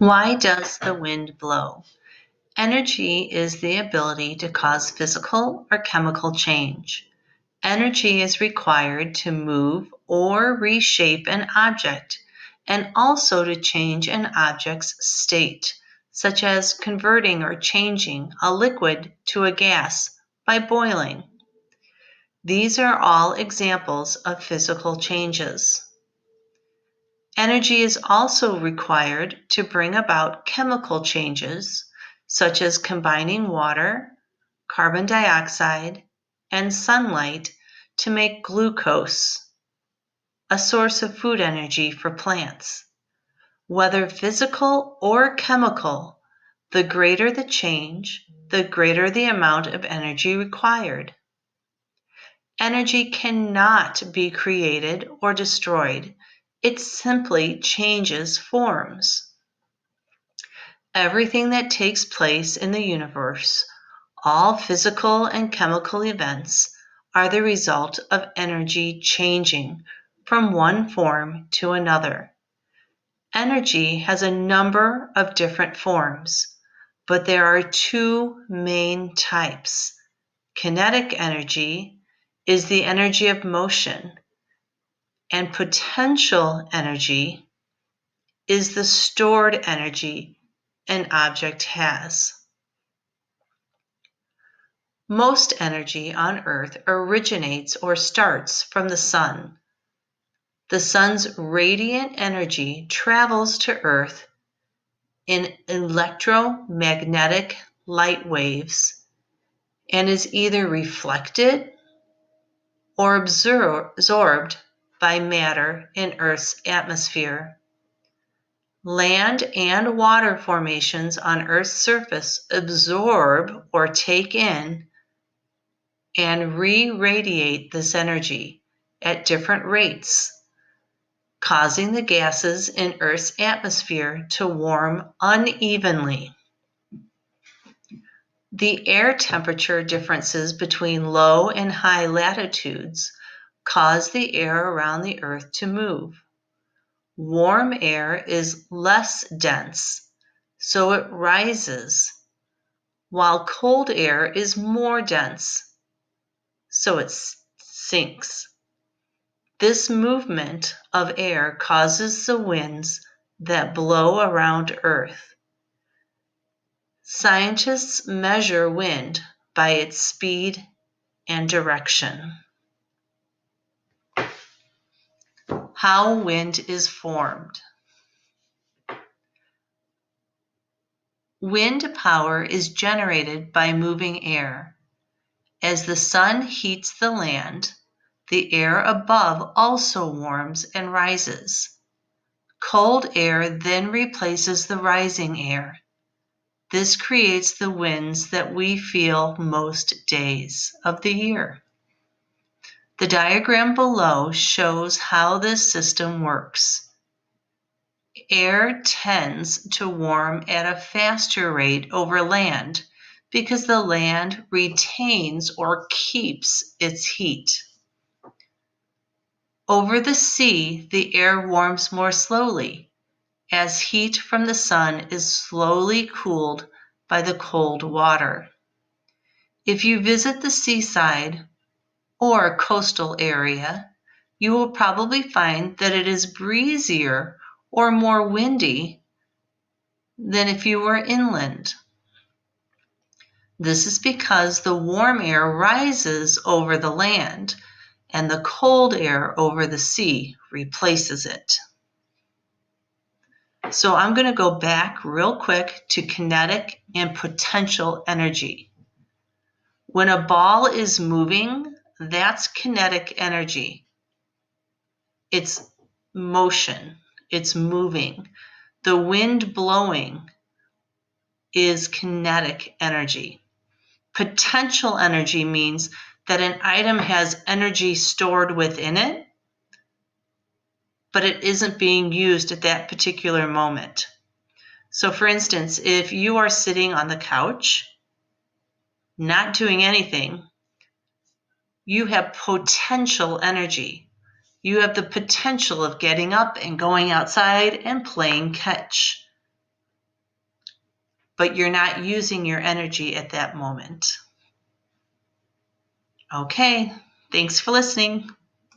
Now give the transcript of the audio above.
Why does the wind blow? Energy is the ability to cause physical or chemical change. Energy is required to move or reshape an object and also to change an object's state, such as converting or changing a liquid to a gas by boiling. These are all examples of physical changes. Energy is also required to bring about chemical changes, such as combining water, carbon dioxide, and sunlight to make glucose, a source of food energy for plants. Whether physical or chemical, the greater the change, the greater the amount of energy required. Energy cannot be created or destroyed. It simply changes forms. Everything that takes place in the universe, all physical and chemical events, are the result of energy changing from one form to another. Energy has a number of different forms, but there are two main types. Kinetic energy is the energy of motion, and potential energy is the stored energy an object has. Most energy on Earth originates or starts from the sun. The sun's radiant energy travels to Earth in electromagnetic light waves and is either reflected or absorbed by matter in Earth's atmosphere. Land and water formations on Earth's surface absorb or take in and re-radiate this energy at different rates, causing the gases in Earth's atmosphere to warm unevenly. The air temperature differences between low and high latitudes cause the air around the Earth to move. Warm air is less dense, so it rises, while cold air is more dense, so it sinks. This movement of air causes the winds that blow around Earth. Scientists measure wind by its speed and direction. How wind is formed. Wind power is generated by moving air. As the sun heats the land, the air above also warms and rises. Cold air then replaces the rising air. This creates the winds that we feel most days of the year. The diagram below shows how this system works. Air tends to warm at a faster rate over land because the land retains or keeps its heat. Over the sea, the air warms more slowly, as heat from the sun is slowly cooled by the cold water. If you visit the seaside or coastal area, you will probably find that it is breezier or more windy than if you were inland. This is because the warm air rises over the land and the cold air over the sea replaces it. So I'm going to go back real quick to kinetic and potential energy. When a ball is moving, that's kinetic energy. It's motion, it's moving. The wind blowing is kinetic energy. Potential energy means that an item has energy stored within it, but it isn't being used at that particular moment. So for instance, if you are sitting on the couch, not doing anything, you have potential energy. You have the potential of getting up and going outside and playing catch. but you're not using your energy at that moment. Okay, thanks for listening.